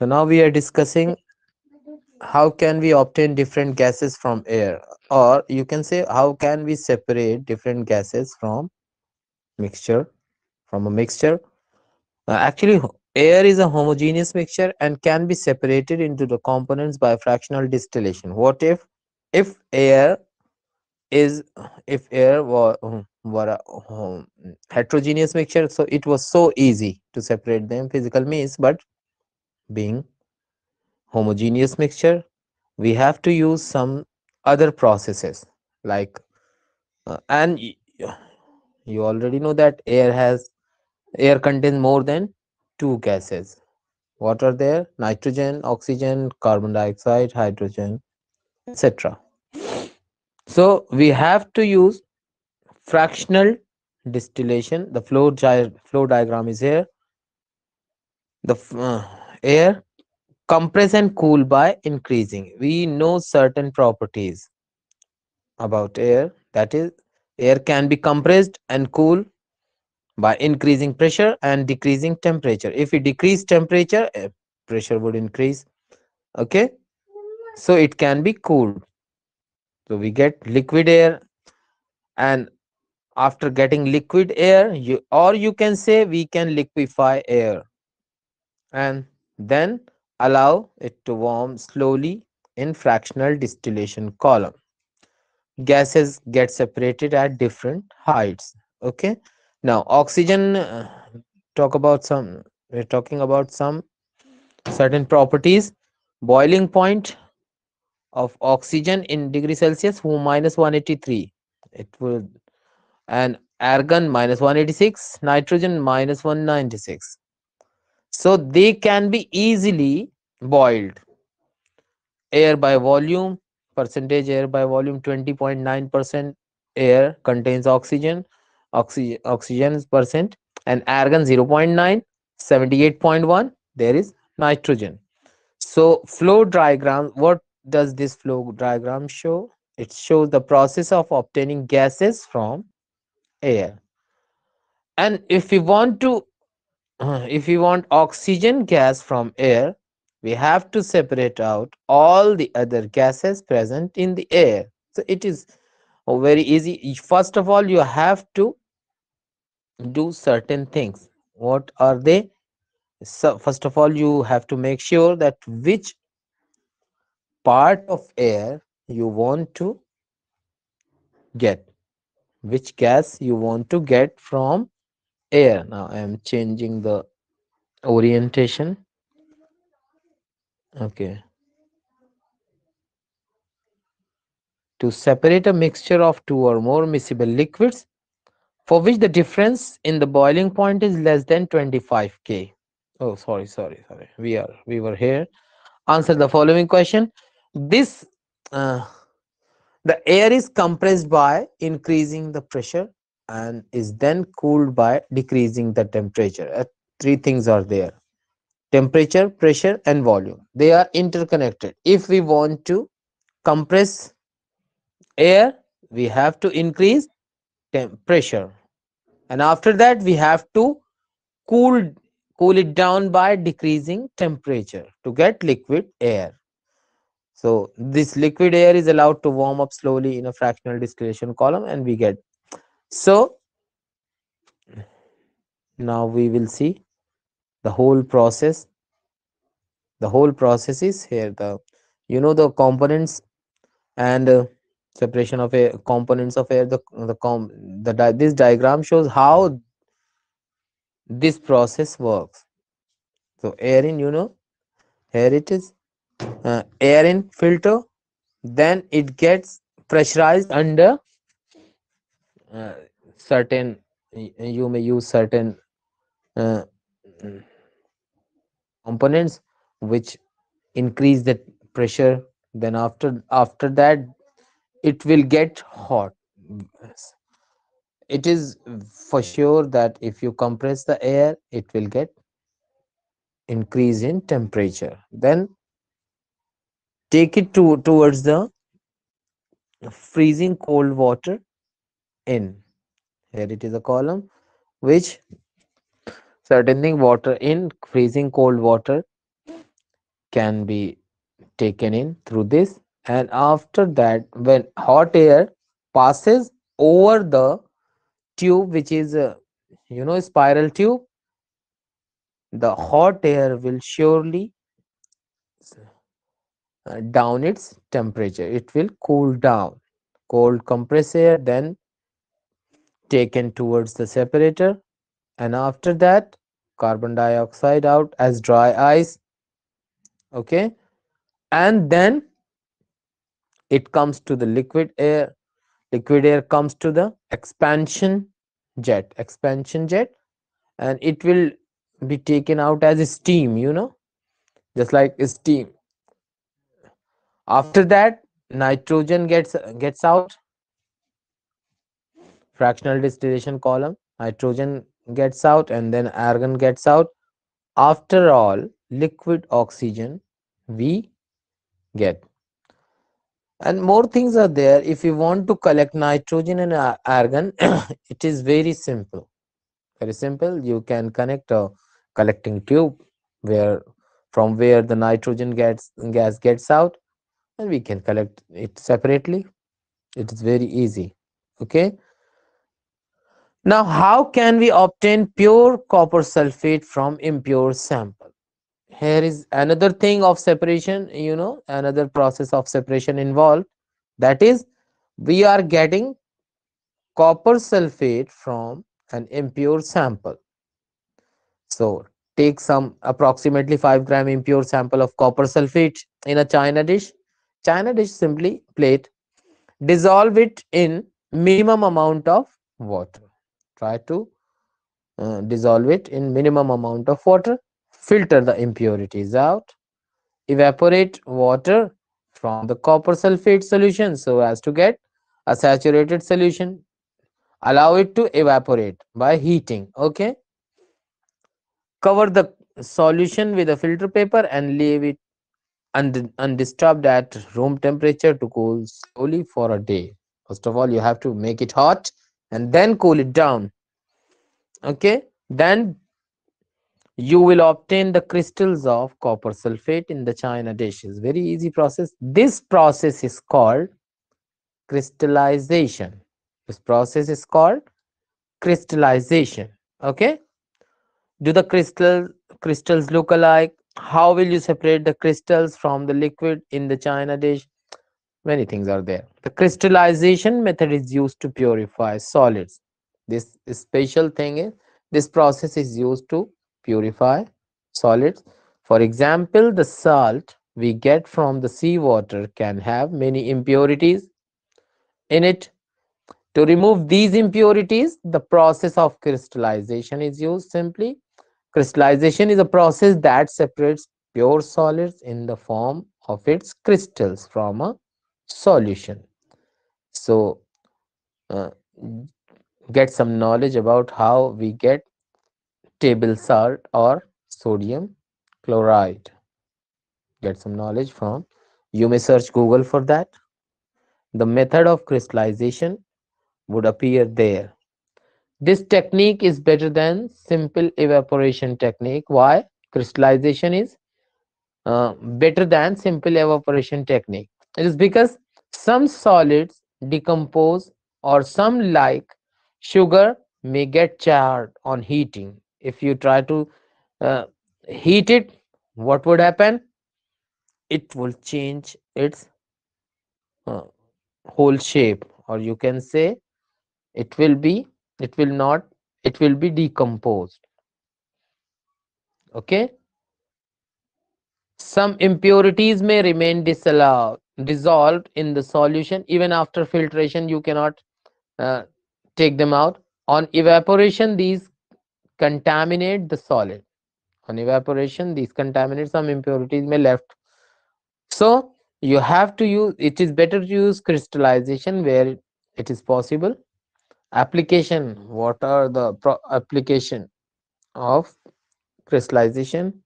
So now we are discussing how can we obtain different gases from air, or you can say how can we separate different gases mixture from a mixture. Actually, air is a homogeneous mixture and can be separated into the components by fractional distillation. What if air is if air were a heterogeneous mixture, so it was so easy to separate them physical means, but being homogeneous mixture, we have to use some other processes like you already know that air contains more than two gases. What are there? Nitrogen, oxygen, carbon dioxide, hydrogen, etc. So we have to use fractional distillation. The flow diagram is here. The air compress and cool by increasing. We know certain properties about air. That is, air can be compressed and cool by increasing pressure and decreasing temperature. If we decrease temperature, pressure would increase. Okay, so it can be cooled. So we get liquid air, and after getting liquid air, you can say we can liquefy air and then allow it to warm slowly in fractional distillation column. Gases get separated at different heights. Okay, now oxygen, talk about some we're talking about some certain properties. Boiling point of oxygen in degree Celsius who minus 183, it will, and argon minus 186, nitrogen minus 196. So they can be easily boiled. Air by volume, percentage air by volume, 20.9% air contains oxygen, oxygen percent, and argon 0.9, 78.1, there is nitrogen. So flow diagram, what does this flow diagram show? It shows the process of obtaining gases from air. And if we want oxygen gas from air, we have to separate out all the other gases present in the air. So it is very easy. First of all, you have to do certain things. What are they? So first of all, you have to make sure that which part of air you want to get, which gas you want to get from air. Now I am changing the orientation. Okay. To separate a mixture of two or more miscible liquids for which the difference in the boiling point is less than 25 K. Oh, sorry. We were here. Answer the following question. This uh, the air is compressed by increasing the pressure and is then cooled by decreasing the temperature. Three things are there: temperature, pressure, and volume. They are interconnected. If we want to compress air, we have to increase pressure, and after that we have to cool cool it down by decreasing temperature to get liquid air. So this liquid air is allowed to warm up slowly in a fractional distillation column, and we get. So now we will see the whole process. The whole process is here. The components and separation of air, components of air. This diagram shows how this process works. So air in, here it is. Air in filter, then it gets pressurized under uh, certain. You may use certain uh, mm, components which increase the pressure. Then after that, it will get hot. Yes. It is for sure that if you compress the air, it will get increase in temperature. Then take it towards the freezing cold water in. Here it is a column which certain thing water in freezing cold water can be taken in through this, and after that when hot air passes over the tube, which is a spiral tube, the hot air will surely down its temperature, it will cool down. Cold compressed air then taken towards the separator, and after that carbon dioxide out as dry ice. Okay, and then it comes to the liquid air comes to the expansion jet, and it will be taken out as steam, just like steam. After that nitrogen gets out, fractional distillation column, nitrogen gets out, and then argon gets out. After all, liquid oxygen we get. And more things are there. If you want to collect nitrogen and argon, it is very simple. Very simple. You can connect a collecting tube where from where the nitrogen gas gets out, and we can collect it separately. It is very easy. Okay. Now, how can we obtain pure copper sulfate from impure sample? Here is another thing of separation, another process of separation involved. That is, we are getting copper sulfate from an impure sample. So, take some approximately 5 gram impure sample of copper sulfate in a china dish. China dish, simply plate, dissolve it in minimum amount of water. Try to dissolve it in minimum amount of water. Filter the impurities out. Evaporate water from the copper sulfate solution so as to get a saturated solution. Allow it to evaporate by heating. Okay, cover the solution with a filter paper and leave it undisturbed at room temperature to cool slowly for a day. First of all, you have to make it hot and then cool it down. Okay, then you will obtain the crystals of copper sulfate in the china dish. It's very easy process. This process is called crystallization. This process is called crystallization. Okay, do the crystals look alike? How will you separate the crystals from the liquid in the china dish? Many things are there. The crystallization method is used to purify solids. This special thing is, this process is used to purify solids. For example, the salt we get from the seawater can have many impurities in it. To remove these impurities, the process of crystallization is used. Simply, crystallization is a process that separates pure solids in the form of its crystals from a solution. So, uh, get some knowledge about how we get table salt or sodium chloride. Get some knowledge from, you may search Google for that. The method of crystallization would appear there. This technique is better than simple evaporation technique. Why? Crystallization is better than simple evaporation technique. It is because some solids decompose, or some like sugar may get charred on heating. If you try to uh, heat it, what would happen? It will change its uh, whole shape, or you can say it will be, it will not, it will be decomposed. Okay, some impurities may remain dissolved in the solution. Even after filtration, you cannot uh, take them out. On evaporation, these contaminate the solid. On evaporation, these contaminate, some impurities may left. So you have to use, it is better to use crystallization where it is possible. Application, what are the application of crystallization?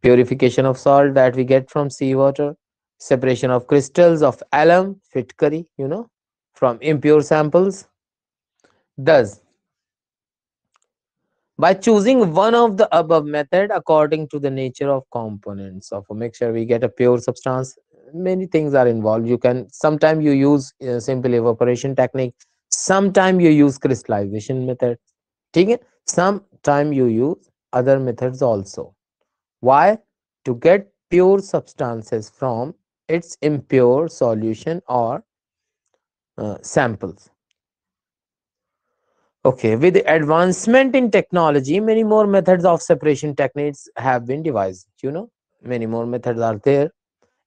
Purification of salt that we get from seawater, separation of crystals of alum, Fitkari, from impure samples. Thus, By choosing one of the above method according to the nature of components of a mixture, we get a pure substance. Many things are involved. You can sometime you use simple evaporation technique, sometime you use crystallization method. ठीक है? Sometime you use other methods also. Why? To get pure substances from its impure solution or samples. Okay, with the advancement in technology, many more methods of separation techniques have been devised. Many more methods are there.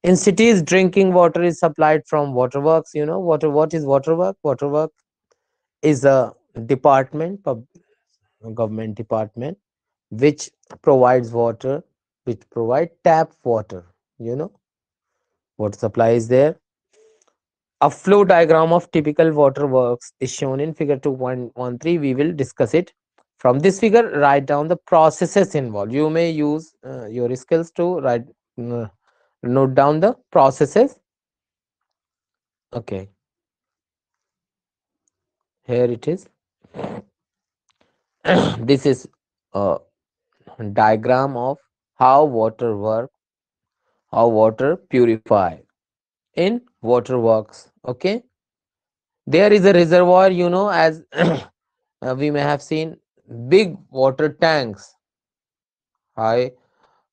In cities, drinking water is supplied from waterworks. What is waterwork? Waterwork is a department, government department, which provides water, which provide tap water. You know, water supply is there. A flow diagram of typical waterworks is shown in figure 2.13. We will discuss it. From this figure, write down the processes involved. You may use your skills to uh, note down the processes. Okay, here it is. This is a diagram of how water work, how water purify in waterworks. Okay, there is a reservoir, as we may have seen big water tanks, high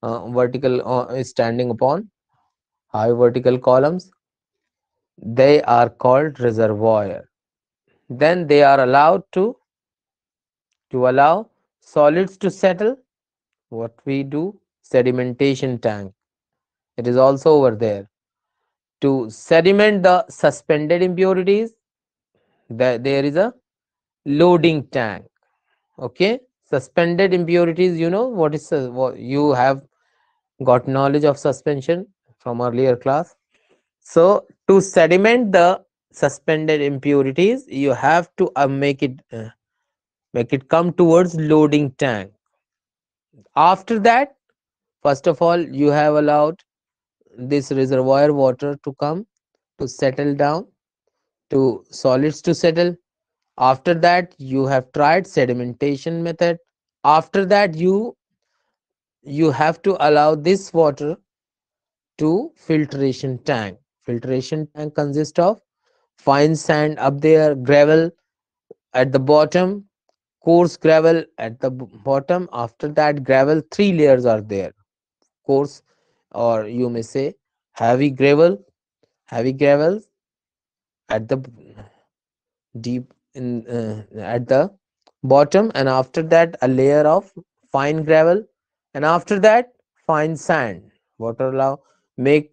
vertical standing upon high vertical columns. They are called reservoir. Then they are allowed to allow solids to settle. What we do, sedimentation tank. It is also over there to sediment the suspended impurities. There is a loading tank. Okay, suspended impurities. What is what you have got knowledge of suspension from earlier class. So to sediment the suspended impurities, you have to make it come towards loading tank. After that, first of all, you have allowed this reservoir water to come to settle down, to solids to settle. After that, you have tried sedimentation method. After that, you have to allow this water to filtration tank. Filtration tank consists of fine sand up there, gravel at the bottom, coarse gravel at the bottom. After that, gravel, three layers are there: coarse, or you may say heavy gravel at the deep in at the bottom, and after that a layer of fine gravel, and after that fine sand. Water allow make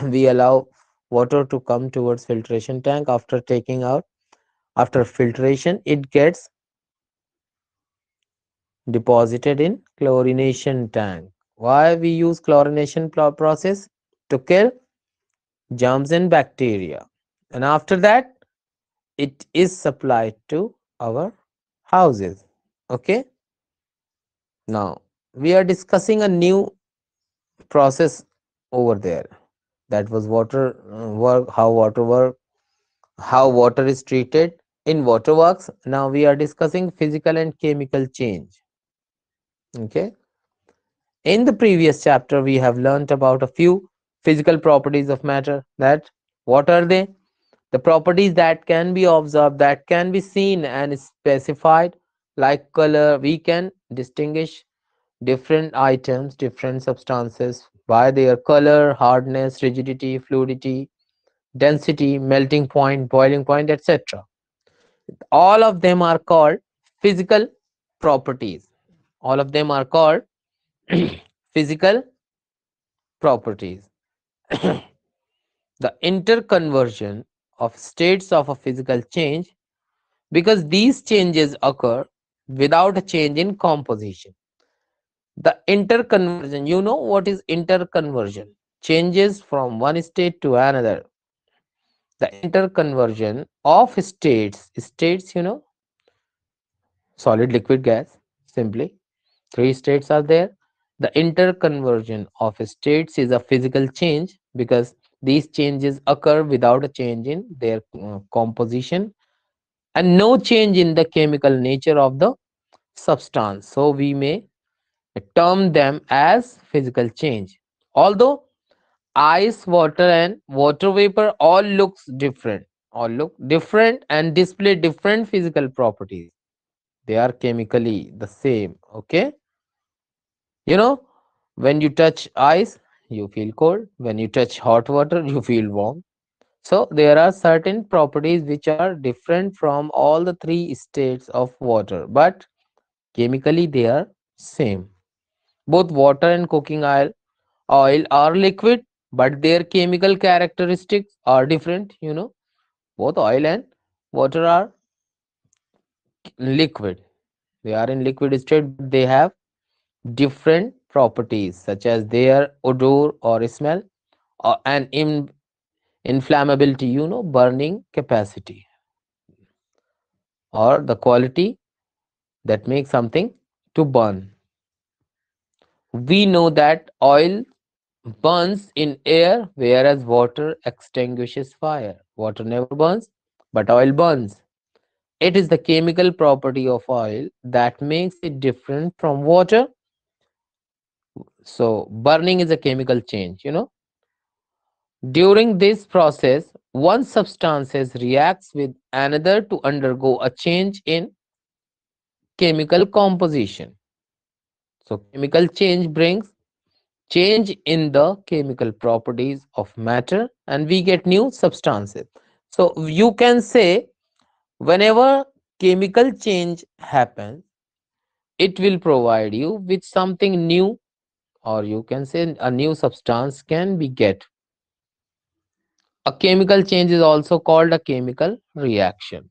we allow water to come towards filtration tank. After taking out, after filtration, it gets deposited in chlorination tank. Why we use chlorination process? To kill germs and bacteria. And after that, it is supplied to our houses. Okay, now we are discussing a new process over there. That was water work, how water is treated in waterworks. Now we are discussing physical and chemical change. Okay, in the previous chapter, we have learnt about a few physical properties of matter. That what are they? The properties that can be observed, that can be seen and specified, like color. We can distinguish different items, different substances by their color, hardness, rigidity, fluidity, density, melting point, boiling point, etc. All of them are called physical properties. All of them are called physical properties. The interconversion of states of a physical change, because these changes occur without a change in composition. The interconversion, you know what is interconversion? Changes from one state to another. The interconversion of states, solid, liquid, gas, simply. Three states are there. The interconversion of states is a physical change because these changes occur without a change in their composition and no change in the chemical nature of the substance. So we may term them as physical change. Although ice, water, and water vapor all look different and display different physical properties. They are chemically the same. Okay, you know, when you touch ice, you feel cold. When you touch hot water, you feel warm. So there are certain properties which are different from all the three states of water, but chemically they are same. Both water and cooking oil are liquid, but their chemical characteristics are different. Both oil and water are liquid. They are in liquid state, but they have different properties such as their odor or smell, or an inflammability, burning capacity, or the quality that makes something to burn. We know that oil burns in air, whereas water extinguishes fire. Water never burns, but oil burns. It is the chemical property of oil that makes it different from water. So, burning is a chemical change. During this process, one substance reacts with another to undergo a change in chemical composition. So, chemical change brings change in the chemical properties of matter and we get new substances. So, you can say whenever chemical change happens, it will provide you with something new, or you can say a new substance can be get. A chemical change is also called a chemical reaction.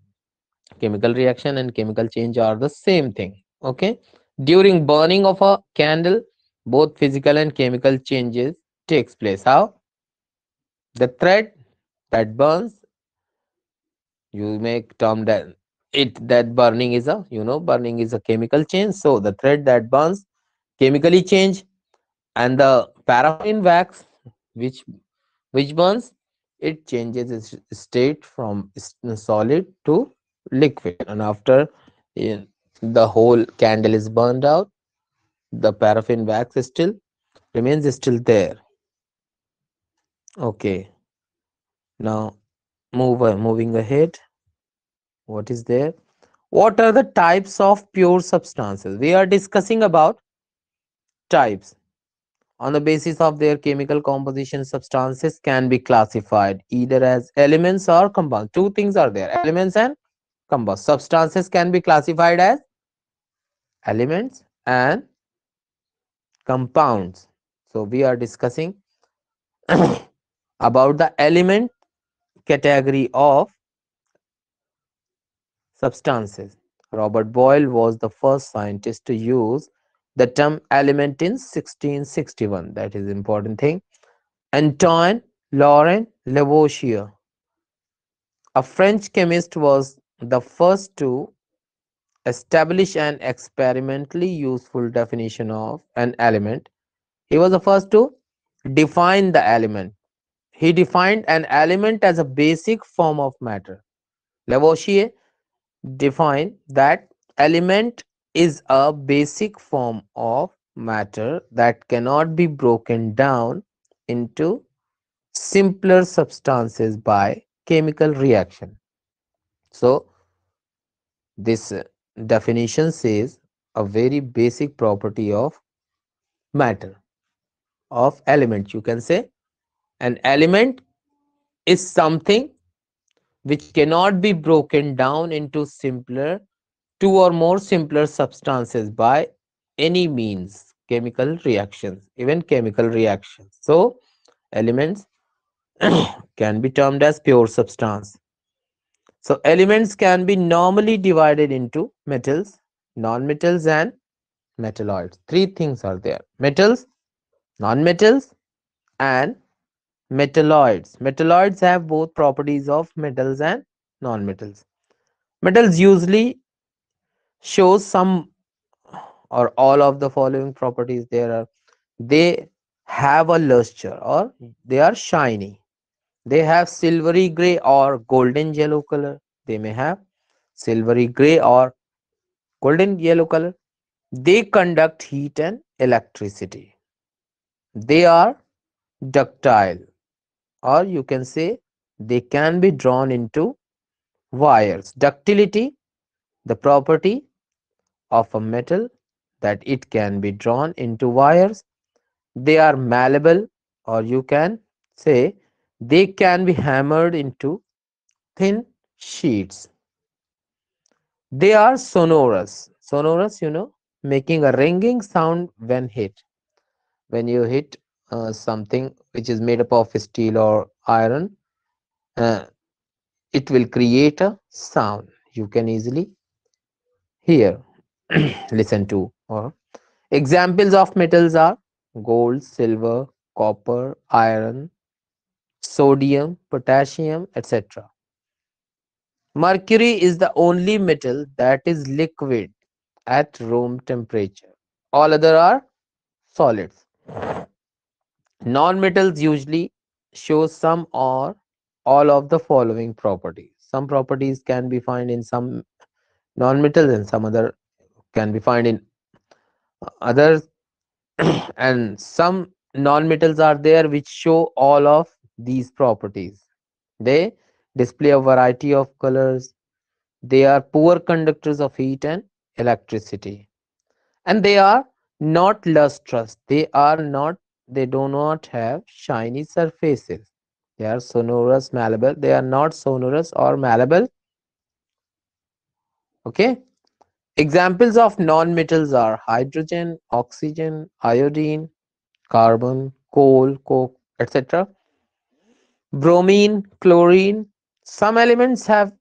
Chemical reaction and chemical change are the same thing. Okay. During burning of a candle, both physical and chemical changes takes place. How? The thread that burns, you make term that that burning is burning is a chemical change. So the thread that burns chemically change, and the paraffin wax which burns, it changes its state from solid to liquid, and after eh, the whole candle is burned out, the paraffin wax is still remains still there. Okay, now moving ahead. What is there? What are the types of pure substances? We are discussing about types. On the basis of their chemical composition, substances can be classified either as elements or compounds. Two things are there: elements and compounds. Substances can be classified as elements and compounds. So we are discussing about the element category of substances. Robert Boyle was the first scientist to use the term element in 1661. That is important thing. Antoine Laurent Lavoisier, a French chemist, was the first to establish an experimentally useful definition of an element. He was the first to define the element. He defined an element as a basic form of matter. Lavoisier defined that element is a basic form of matter that cannot be broken down into simpler substances by chemical reaction. So, this definition says a very basic property of matter, of element. You can say an element is something which cannot be broken down into simpler, two or more simpler substances by any means, chemical reactions, even chemical reactions. So, elements can be termed as pure substance. So, elements can be normally divided into metals, non-metals, and metalloids. Three things are there: metals, non-metals, and metalloids. Metalloids have both properties of metals and non-metals. Metals usually show some or all of the following properties. There are: they have a luster or they are shiny. They have silvery gray or golden yellow color. They may have silvery gray or golden yellow color. They conduct heat and electricity. They are ductile, or you can say they can be drawn into wires. Ductility, the property of a metal that it can be drawn into wires. They are malleable, or you can say they can be hammered into thin sheets. They are sonorous. Sonorous, making a ringing sound when hit. When you hit something which is made up of steel or iron, uh, it will create a sound. You can easily hear, listen to. Or examples of metals are gold, silver, copper, iron, sodium, potassium, etc. Mercury is the only metal that is liquid at room temperature. All other are solids. Non-metals usually show some or all of the following properties. Some properties can be found in some non-metals and some other can be found in others. And some non-metals are there which show all of these properties. They display a variety of colors. They are poor conductors of heat and electricity, and they are not lustrous. They do not have shiny surfaces. They are sonorous, malleable. They are not sonorous or malleable. Okay. Examples of non-metals are hydrogen, oxygen, iodine, carbon, coal, coke, etc. Bromine, chlorine. Some elements have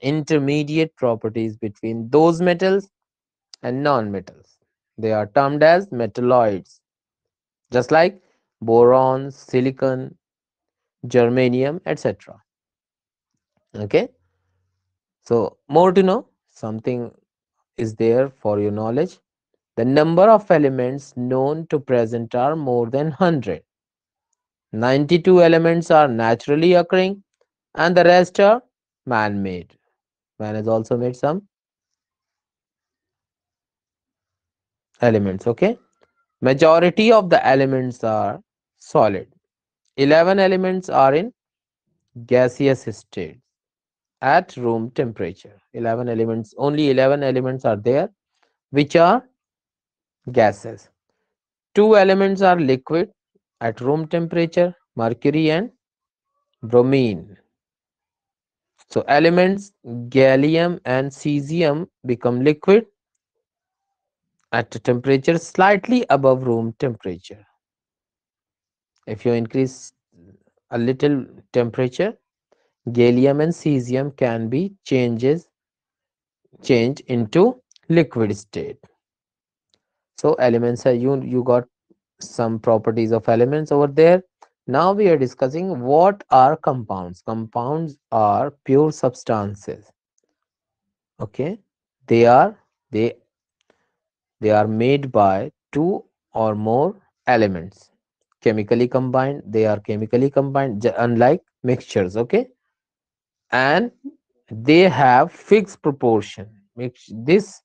intermediate properties between those metals and non-metals. They are termed as metalloids, just like boron, silicon, germanium, etc. Okay, so more to know, something is there for your knowledge. The number of elements known to present are more than 100. 92 elements are naturally occurring, and the rest are man made. Man has also made some elements. Okay, majority of the elements are solid. 11 elements are in gaseous state at room temperature. 11 elements, only 11 elements are there which are gases. Two elements are liquid at room temperature, mercury and bromine. So elements gallium and cesium become liquid at a temperature slightly above room temperature. If you increase a little temperature, gallium and cesium can be changed into liquid state. So elements are you got some properties of elements over there. Now we are discussing what are compounds. Compounds are pure substances. Okay, they are they they are made by two or more elements. Chemically combined, they are chemically combined, unlike mixtures. Okay, and they have fixed proportion. This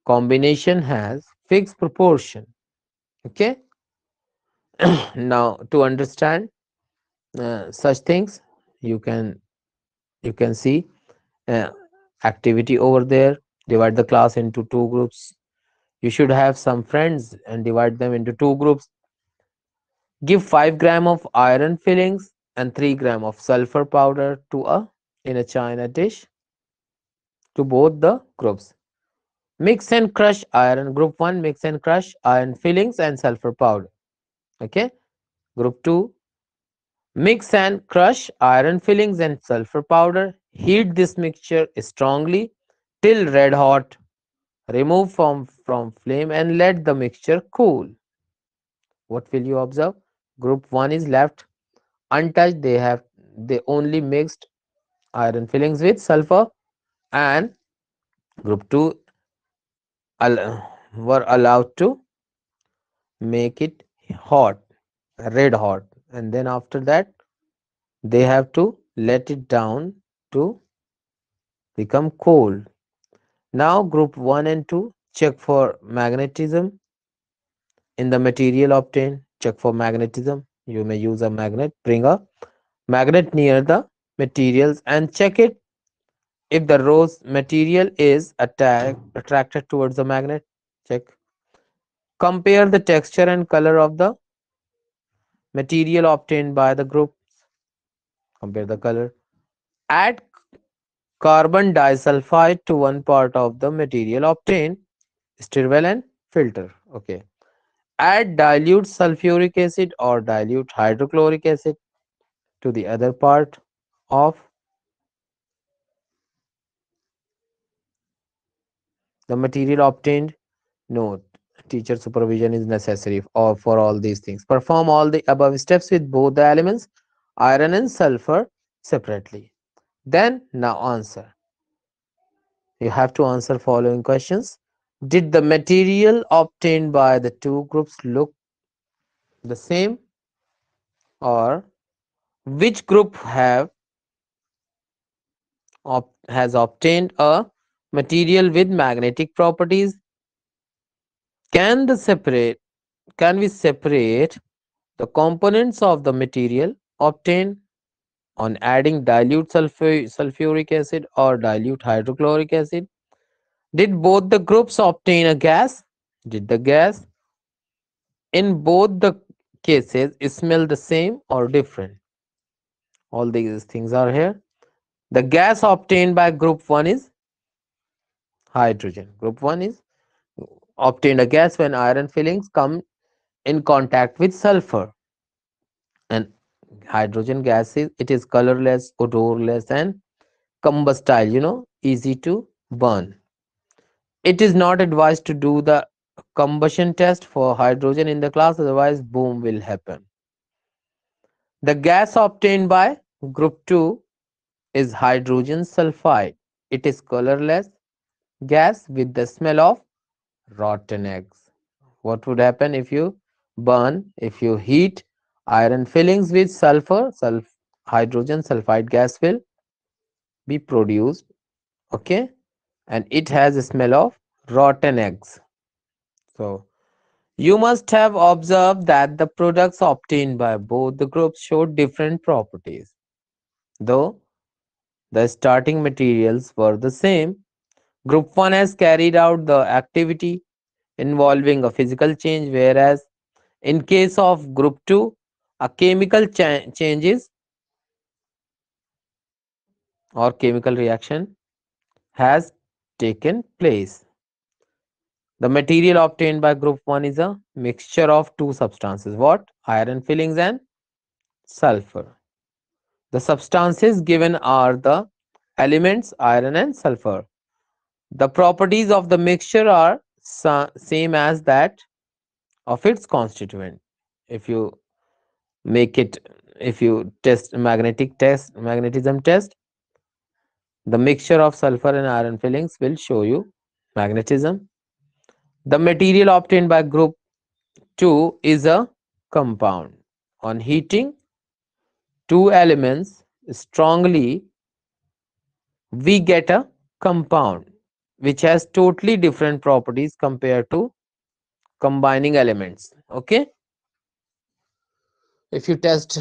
combination has fixed proportion. Okay, now to understand such things, you can see uh, activity over there. Divide the class into two groups. You should have some friends and divide them into two groups. Give 5 gram of iron fillings and 3 gram of sulfur powder to a in a china dish to both the groups. Mix and crush iron. Group 1, mix and crush iron fillings and sulfur powder. Okay. Group 2, mix and crush iron fillings and sulfur powder. Heat this mixture strongly till red hot. Remove from flame and let the mixture cool. What will you observe? Group 1 is left untouched. They only mixed iron fillings with sulfur, and group 2 were allowed to make it hot, red hot, and then after that they have to let it down to become cold. Now group 1 and 2 check for magnetism in the material obtained. Check for magnetism. You may use a magnet. Bring a magnet near the materials and check it. If the rose material is attracted towards the magnet, check. Compare the texture and color of the material obtained by the group. Compare the color. Add carbon disulfide to one part of the material obtained. Stir well and filter. Okay. Add dilute sulfuric acid or dilute hydrochloric acid to the other part of the material obtained. Note, teacher supervision is necessary for all these things. Perform all the above steps with both the elements, iron and sulfur, separately. Then, now answer. You have to answer following questions. Did the material obtained by the two groups look the same, or which group has obtained a material with magnetic properties? Can the separate can we separate the components of the material obtained on adding dilute sulfuric acid or dilute hydrochloric acid? Did both the groups obtain a gas? Did the gas in both the cases smell the same or different? All these things are here. The gas obtained by group 1 is hydrogen. Group 1 is obtained a gas when iron fillings come in contact with sulfur, and hydrogen gas is, it is colorless, odorless and combustible, easy to burn. It is not advised to do the combustion test for hydrogen in the class, otherwise boom will happen. The gas obtained by group 2 is hydrogen sulfide. It is colorless gas with the smell of rotten eggs. What would happen if you if you heat iron fillings with sulfur? Hydrogen sulfide gas will be produced, okay, and it has a smell of rotten eggs. So you must have observed that the products obtained by both the groups showed different properties. Though the starting materials were the same, group 1 has carried out the activity involving a physical change, whereas in case of group 2, a chemical changes or chemical reaction has taken place. The material obtained by group 1 is a mixture of two substances. What? Iron fillings and sulfur. The substances given are the elements iron and sulfur. The properties of the mixture are same as that of its constituent. If you make it, if you magnetism test, the mixture of sulfur and iron fillings will show you magnetism. The material obtained by group 2 is a compound. On heating two elements strongly, we get a compound which has totally different properties compared to combining elements. Okay, if you test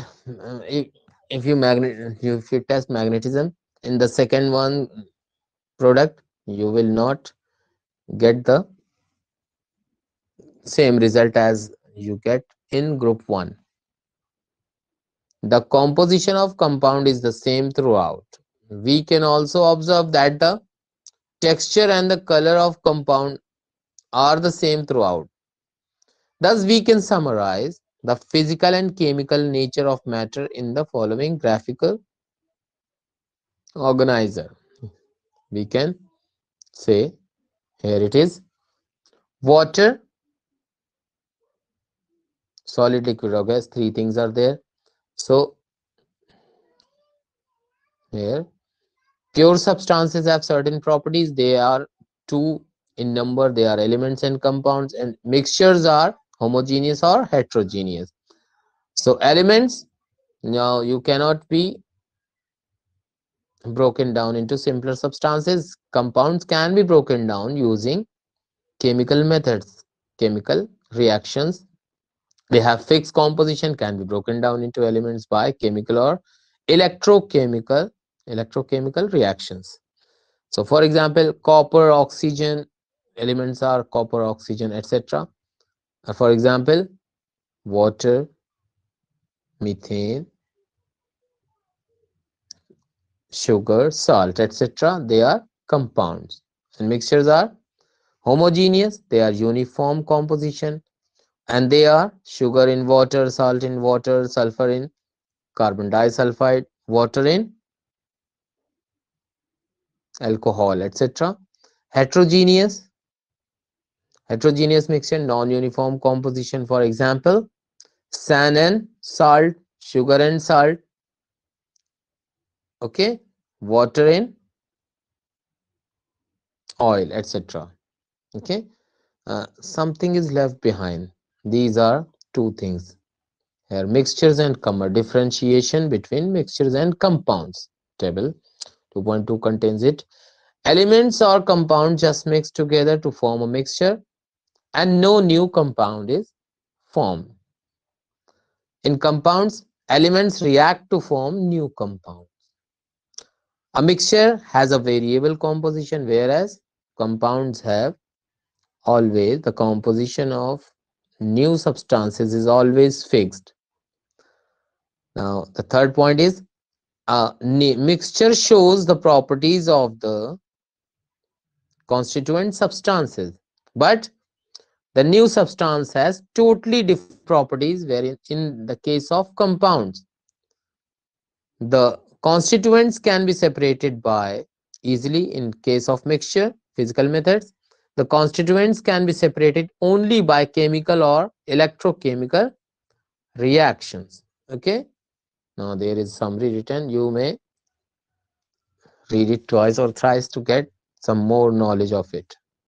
if you test magnetism in the second one product, you will not get the same result as you get in group 1. The composition of compound is the same throughout. We can also observe that the texture and the color of compound are the same throughout. Thus, we can summarize the physical and chemical nature of matter in the following graphical organizer. We can say, here it is, water, solid, liquid or gas, three things are there. So here pure substances have certain properties. They are two in number. They are elements and compounds, and mixtures are homogeneous or heterogeneous. So elements, now you cannot be broken down into simpler substances. Compounds can be broken down using chemical methods, chemical reactions. They have fixed composition, can be broken down into elements by chemical or electrochemical electrochemical reactions. So for example, copper, oxygen, elements are copper, oxygen, etc. For example, water, methane, sugar, salt, etc. They are compounds. And mixtures are homogeneous, they are uniform composition, and they are sugar in water, salt in water, sulfur in carbon disulfide, water in alcohol, etc. Heterogeneous, heterogeneous mixture, non-uniform composition. For example, sand and salt, sugar and salt, okay, water in oil, etc. Okay, something is left behind. These are two things here: mixtures and differentiation between mixtures and compounds. Table 2.2 contains it. Elements or compounds just mix together to form a mixture, and no new compound is formed. In compounds, elements react to form new compounds. A mixture has a variable composition, whereas compounds have always the composition of new substances is always fixed. Now, the third point is mixture shows the properties of the constituent substances, but the new substance has totally different properties, wherein in the case of compounds, the constituents can be separated by easily. In case of mixture, physical methods, the constituents can be separated only by chemical or electrochemical reactions. Okay. Now there is summary written. You may read it twice or thrice to get some more knowledge of it.